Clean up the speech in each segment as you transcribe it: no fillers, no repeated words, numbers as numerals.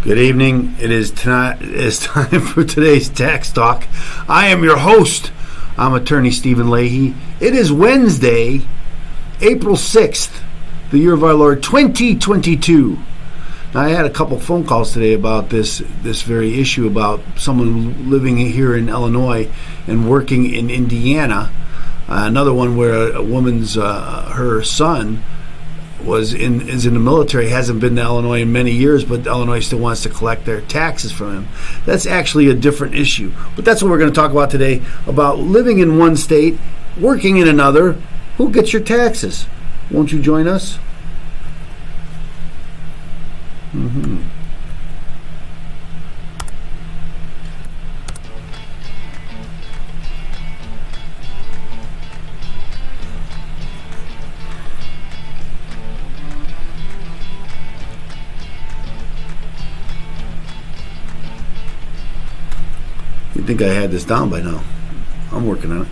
Good evening. It's time for today's Tax Talk. I am your host. I'm attorney Stephen Leahy. It is Wednesday, April 6th, the year of our Lord 2022. Now, I had a couple phone calls today about this very issue about someone living here in Illinois and working in Indiana. Another one where a woman's her son is in the military, hasn't been to Illinois in many years, but Illinois still wants to collect their taxes from him. That's actually a different issue. But that's what we're going to talk about today, about living in one state, working in another. Who gets your taxes? Won't you join us? You'd think I had this down by now. I'm working on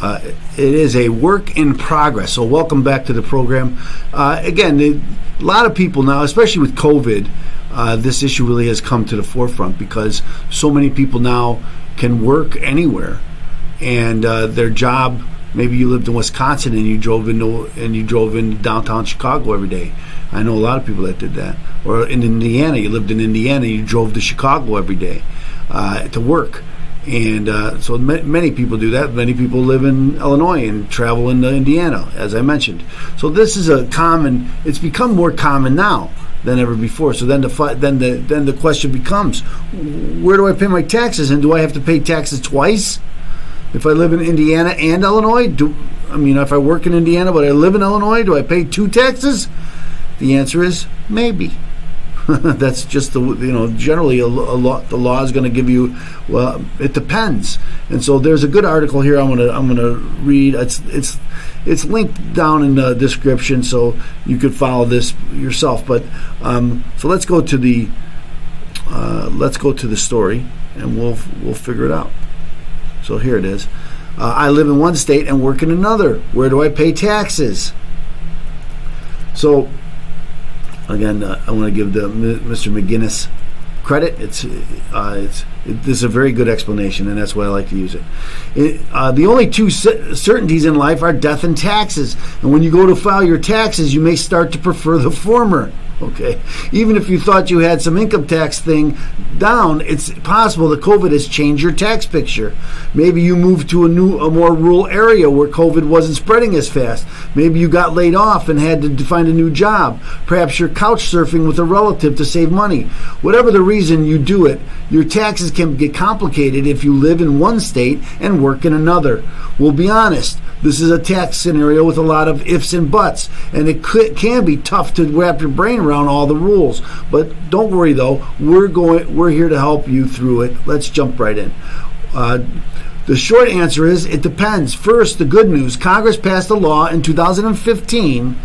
it. It is a work in progress. So welcome back to the program. Again, a lot of people now, especially with COVID, this issue really has come to the forefront because so many people now can work anywhere, and their job. Maybe you lived in Wisconsin and you drove into downtown Chicago every day. I know a lot of people that did that. Or in Indiana, you lived in Indiana and you drove to Chicago every day to work. And so many people do that. Many people live in Illinois and travel into Indiana, as I mentioned. So this is it's become more common now than ever before. So then the question becomes, where do I pay my taxes, and do I have to pay taxes twice if I live in Indiana and Illinois? If I work in Indiana but I live in Illinois, do I pay two taxes? The answer is maybe. That's just generally the law is going to give you. Well, it depends. And so there's a good article here. I'm gonna read. It's linked down in the description, so you could follow this yourself. But so let's go to the story, and we'll figure it out. So here it is. I live in one state and work in another. Where do I pay taxes? So. Again, I want to give Mr. McGinnis credit. This is a very good explanation, and that's why I like to use it. The only two certainties in life are death and taxes. And when you go to file your taxes, you may start to prefer the former. Okay, even if you thought you had some income tax thing down, it's possible that COVID has changed your tax picture. Maybe you moved to a more rural area where COVID wasn't spreading as fast. Maybe you got laid off and had to find a new job. Perhaps you're couch surfing with a relative to save money. Whatever the reason you do it, your taxes can get complicated if you live in one state and work in another. We'll be honest. This is a tax scenario with a lot of ifs and buts, and it can be tough to wrap your brain around all the rules. But don't worry, though. We're here to help you through it. Let's jump right in. The short answer is it depends. First, the good news. Congress passed a law in 2015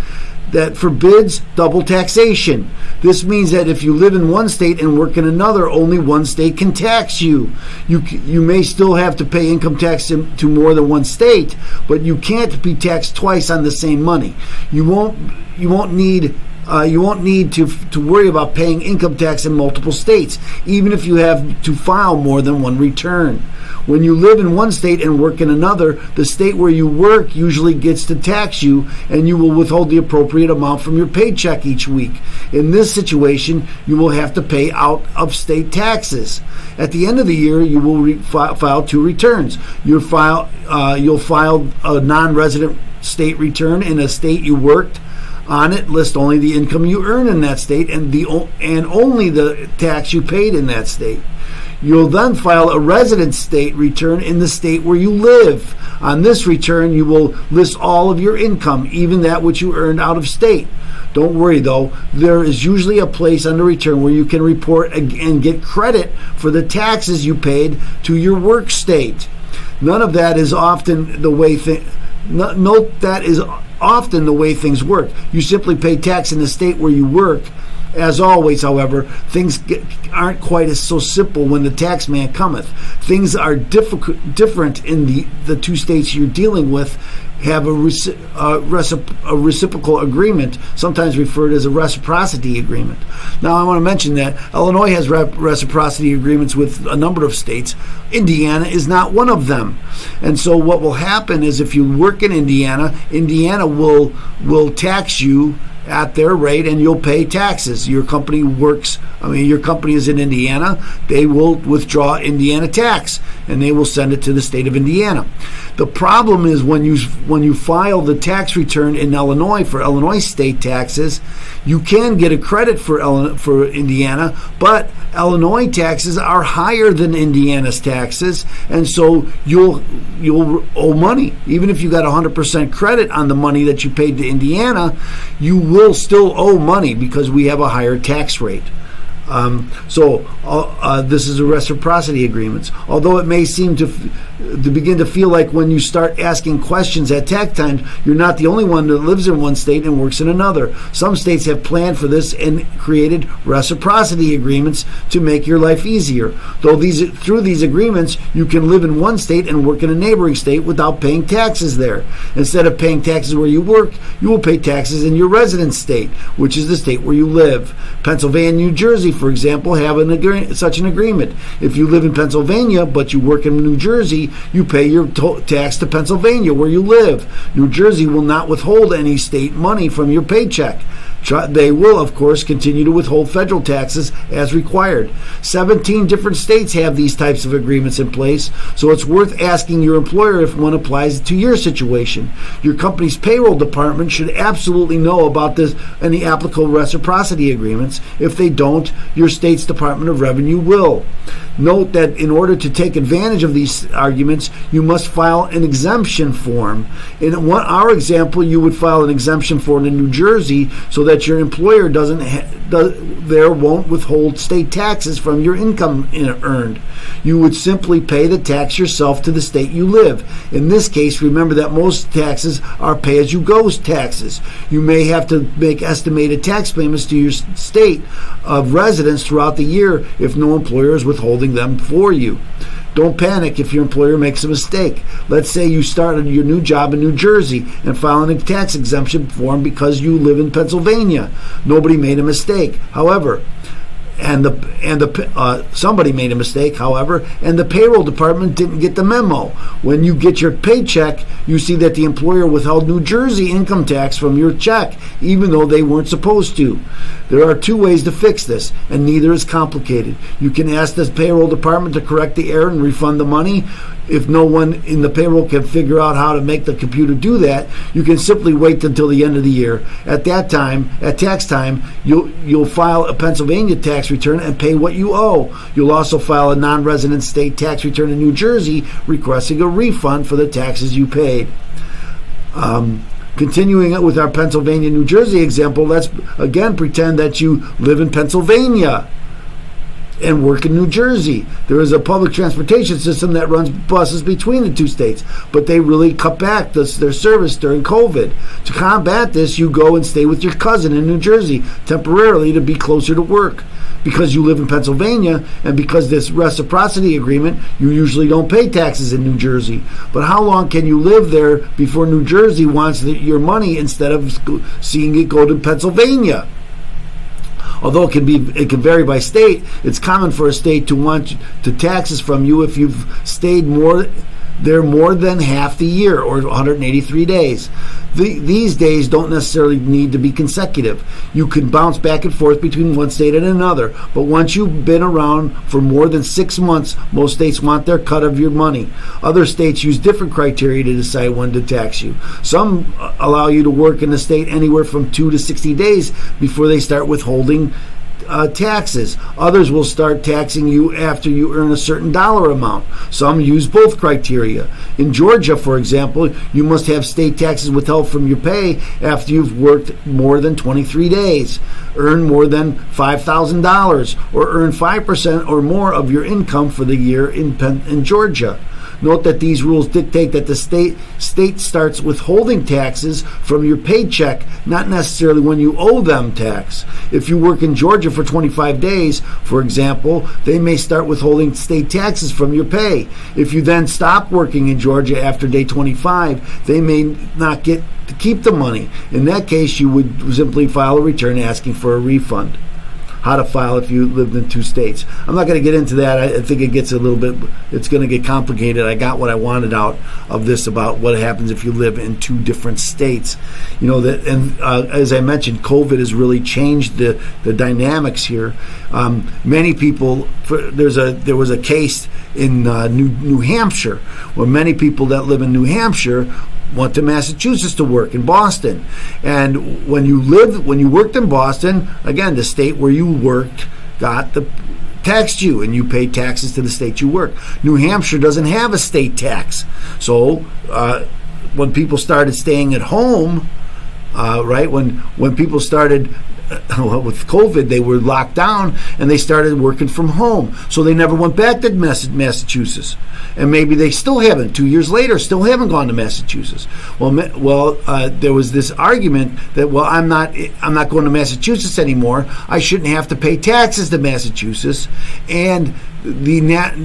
that forbids double taxation. This means that if you live in one state and work in another, only one state can tax you. You may still have to pay income tax to more than one state, but you can't be taxed twice on the same money. You won't need to worry about paying income tax in multiple states, even if you have to file more than one return. When you live in one state and work in another, the state where you work usually gets to tax you, and you will withhold the appropriate amount from your paycheck each week. In this situation, you will have to pay out-of-state taxes. At the end of the year, you will file two returns. You'll file a non-resident state return in a state you worked. On it, list only the income you earn in that state and only the tax you paid in that state. You'll then file a resident state return in the state where you live. On this return, you will list all of your income, even that which you earned out of state. Don't worry, though. There is usually a place on the return where you can report and get credit for the taxes you paid to your work state. Note that is often the way things work. You simply pay tax in the state where you work, As always, however, things aren't quite as so simple when the tax man cometh. Things are different in the two states you're dealing with. Have a reciprocal agreement, sometimes referred as a reciprocity agreement. Now, I want to mention that Illinois has reciprocity agreements with a number of states. Indiana is not one of them. And so what will happen is if you work in Indiana, Indiana will tax you at their rate, and you'll pay taxes. Your company your company is in Indiana, they will withdraw Indiana tax, and they will send it to the state of Indiana. The problem is when you file the tax return in Illinois for Illinois state taxes, you can get a credit for Indiana, but Illinois taxes are higher than Indiana's taxes, and so you'll owe money. Even if you got 100% credit on the money that you paid to Indiana, you will still owe money because we have a higher tax rate. This is a reciprocity agreements. Although it may seem to begin to feel like when you start asking questions at tax time, you're not the only one that lives in one state and works in another. Some states have planned for this and created reciprocity agreements to make your life easier. Through these agreements, you can live in one state and work in a neighboring state without paying taxes there. Instead of paying taxes where you work, you will pay taxes in your residence state, which is the state where you live. Pennsylvania and New Jersey, for example, have such an agreement. If you live in Pennsylvania but you work in New Jersey, you pay your tax to Pennsylvania where you live. New Jersey will not withhold any state money from your paycheck. They will, of course, continue to withhold federal taxes as required. 17 different states have these types of agreements in place, so it's worth asking your employer if one applies to your situation. Your company's payroll department should absolutely know about any applicable reciprocity agreements. If they don't, your state's Department of Revenue will. Note that in order to take advantage of these arguments, you must file an exemption form. In our example, you would file an exemption form in New Jersey so that your employer won't withhold state taxes from your income earned. You would simply pay the tax yourself to the state you live. In this case, remember that most taxes are pay-as-you-go taxes. You may have to make estimated tax payments to your state of residence throughout the year if no employer is withholding them for you. Don't panic if your employer makes a mistake. Let's say you started your new job in New Jersey and filed a tax exemption form because you live in Pennsylvania. Nobody made a mistake. However, somebody made a mistake, however, and the payroll department didn't get the memo. When you get your paycheck, you see that the employer withheld New Jersey income tax from your check, even though they weren't supposed to. There are two ways to fix this, and neither is complicated. You can ask the payroll department to correct the error and refund the money. If no one in the payroll can figure out how to make the computer do that, you can simply wait until the end of the year. At that time, at tax time, you'll file a Pennsylvania tax return and pay what you owe. You'll also file a non-resident state tax return in New Jersey requesting a refund for the taxes you paid. Continuing with our Pennsylvania-New Jersey example, let's again pretend that you live in Pennsylvania and work in New Jersey. There is a public transportation system that runs buses between the two states, but they really cut back their service during COVID. To combat this, you go and stay with your cousin in New Jersey temporarily to be closer to work. Because you live in Pennsylvania and because this reciprocity agreement, you usually don't pay taxes in New Jersey. But how long can you live there before New Jersey wants your money instead of seeing it go to Pennsylvania? Although it can vary by state, it's common for a state to want to taxes from you if you've stayed there more than half the year, or 183 days. These days don't necessarily need to be consecutive. You can bounce back and forth between one state and another, but once you've been around for more than 6 months, most states want their cut of your money. Other states use different criteria to decide when to tax you. Some allow you to work in the state anywhere from 2 to 60 days before they start withholding taxes. Others will start taxing you after you earn a certain dollar amount. Some use both criteria. In Georgia, for example, you must have state taxes withheld from your pay after you've worked more than 23 days, earn more than $5,000, or earn 5% or more of your income for the year in Georgia. Note that these rules dictate that the state starts withholding taxes from your paycheck, not necessarily when you owe them tax. If you work in Georgia for 25 days, for example, they may start withholding state taxes from your pay. If you then stop working in Georgia after day 25, they may not get to keep the money. In that case, you would simply file a return asking for a refund. How to file if you lived in two states. I'm not going to get into that. I think it gets a little bit, it's going to get complicated. I got what I wanted out of this about what happens if you live in two different states. You know, that, and as I mentioned, COVID has really changed the dynamics here. Many people, there was a case in New Hampshire where many people that live in New Hampshire went to Massachusetts to work in Boston. And when you worked in Boston, again, the state where you worked taxed you, and you paid taxes to the state you work. New Hampshire doesn't have a state tax. So when people started staying at home, right, when people started with COVID, they were locked down and they started working from home. So they never went back to Massachusetts. And maybe they still haven't. 2 years later, still haven't gone to Massachusetts. Well, there was this argument that, well, I'm not going to Massachusetts anymore. I shouldn't have to pay taxes to Massachusetts. And the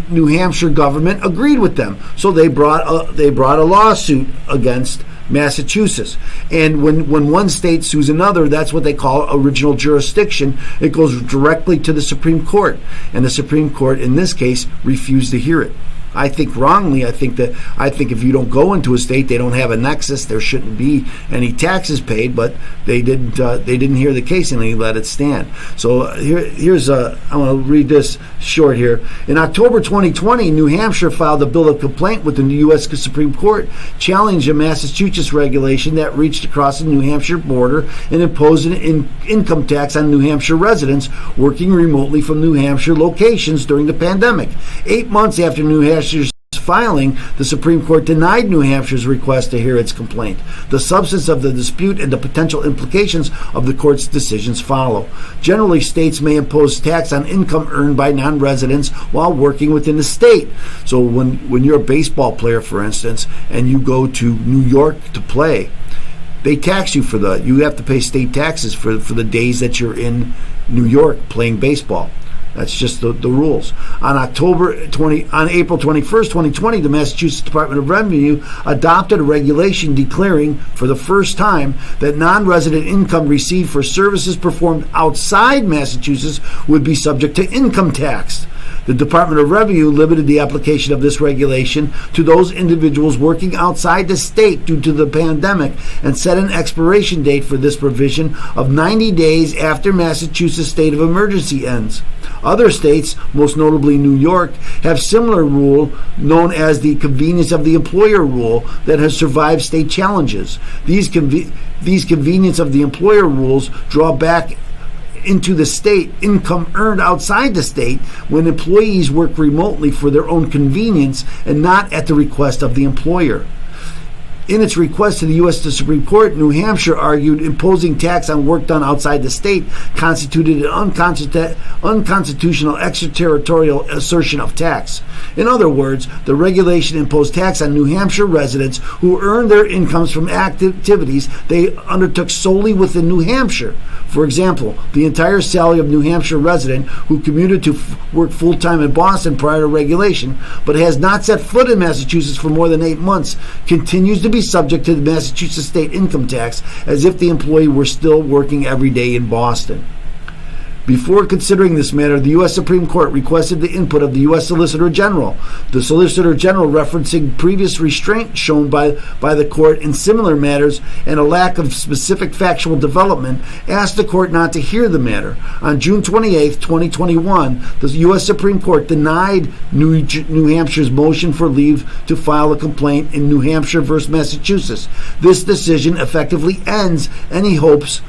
New Hampshire government agreed with them. So they brought a lawsuit against Massachusetts. And when one state sues another, that's what they call original jurisdiction. It goes directly to the Supreme Court. And the Supreme Court, in this case, refused to hear it. I think wrongly. I think if you don't go into a state, they don't have a nexus. There shouldn't be any taxes paid. But they didn't hear the case and they let it stand. So here's I want to read this short here. In October 2020, New Hampshire filed a bill of complaint with the U.S. Supreme Court, challenging a Massachusetts regulation that reached across the New Hampshire border and imposed an income tax on New Hampshire residents working remotely from New Hampshire locations during the pandemic. 8 months after New Hampshire's filing, the Supreme Court denied New Hampshire's request to hear its complaint. The substance of the dispute and the potential implications of the court's decisions follow. Generally, states may impose tax on income earned by non-residents while working within the state. So when you're a baseball player, for instance, and you go to New York to play, they tax you you have to pay state taxes for the days that you're in New York playing baseball. That's just the rules. On April 21st, 2020, the Massachusetts Department of Revenue adopted a regulation declaring for the first time that non-resident income received for services performed outside Massachusetts would be subject to income tax. The Department of Revenue limited the application of this regulation to those individuals working outside the state due to the pandemic and set an expiration date for this provision of 90 days after Massachusetts' state of emergency ends. Other states, most notably New York, have similar rule known as the convenience of the employer rule that has survived state challenges. These convenience of the employer rules draw back into the state income earned outside the state when employees work remotely for their own convenience and not at the request of the employer. In its request to the U.S. Supreme Court, New Hampshire argued imposing tax on work done outside the state constituted an unconstitutional extraterritorial assertion of tax. In other words, the regulation imposed tax on New Hampshire residents who earned their incomes from activities they undertook solely within New Hampshire. For example, the entire salary of a New Hampshire resident who commuted to work full-time in Boston prior to regulation, but has not set foot in Massachusetts for more than 8 months, continues to be subject to the Massachusetts state income tax as if the employee were still working every day in Boston. Before considering this matter, the U.S. Supreme Court requested the input of the U.S. Solicitor General. The Solicitor General, referencing previous restraint shown by the court in similar matters and a lack of specific factual development, asked the court not to hear the matter. On June 28, 2021, the U.S. Supreme Court denied New Hampshire's motion for leave to file a complaint in New Hampshire versus Massachusetts. This decision effectively ends any hopes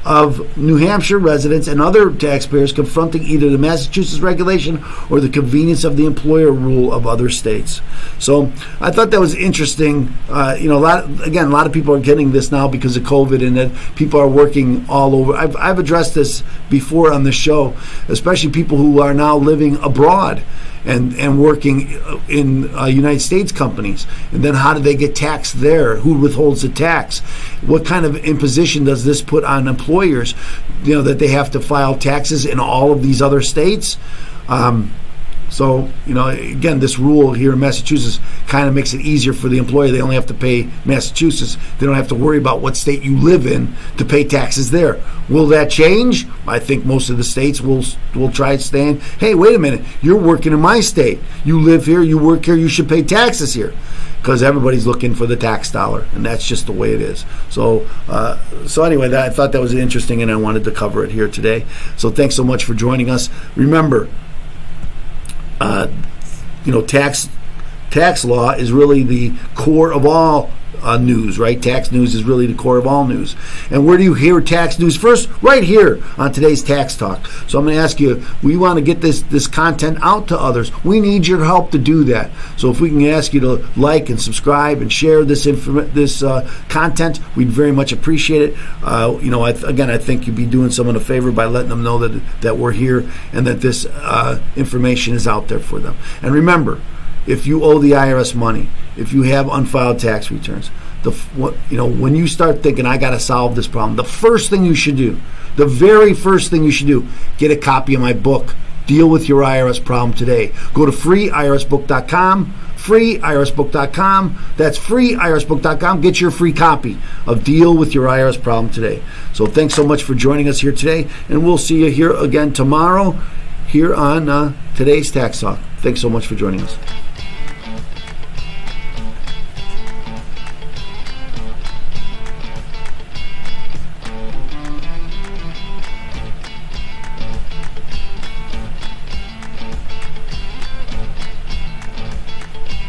of New Hampshire residents and other taxpayers confronting either the Massachusetts regulation or the convenience of the employer rule of other states. So I thought that was interesting. A lot of people are getting this now because of COVID, and that people are working all over. I've addressed this before on the show, especially people who are now living abroad. and working in United States companies, and then how do they get taxed there? Who withholds the tax? What kind of imposition does this put on employers? That they have to file taxes in all of these other states. So, again, this rule here in Massachusetts kind of makes it easier for the employer. They only have to pay Massachusetts. They don't have to worry about what state you live in to pay taxes there. Will that change? I think most of the states will try staying, hey, wait a minute, you're working in my state. You live here, you work here, you should pay taxes here. Because everybody's looking for the tax dollar, and that's just the way it is. So anyway, I thought that was interesting, and I wanted to cover it here today. So thanks so much for joining us. Remember, tax law is really the core of all news, right? Tax news is really the core of all news. And where do you hear tax news first? Right here on today's Tax Talk. So I'm going to ask you, we want to get this content out to others. We need your help to do that. So if we can ask you to like and subscribe and share this content, we'd very much appreciate it. I think you'd be doing someone a favor by letting them know that we're here and that this information is out there for them. And remember, if you owe the IRS money, if you have unfiled tax returns, when you start thinking, I got to solve this problem, the very first thing you should do, get a copy of my book, Deal with Your IRS Problem Today. Go to freeirsbook.com, freeirsbook.com. That's freeirsbook.com. Get your free copy of Deal with Your IRS Problem Today. So thanks so much for joining us here today, and we'll see you here again tomorrow here on today's Tax Talk. Thanks so much for joining us.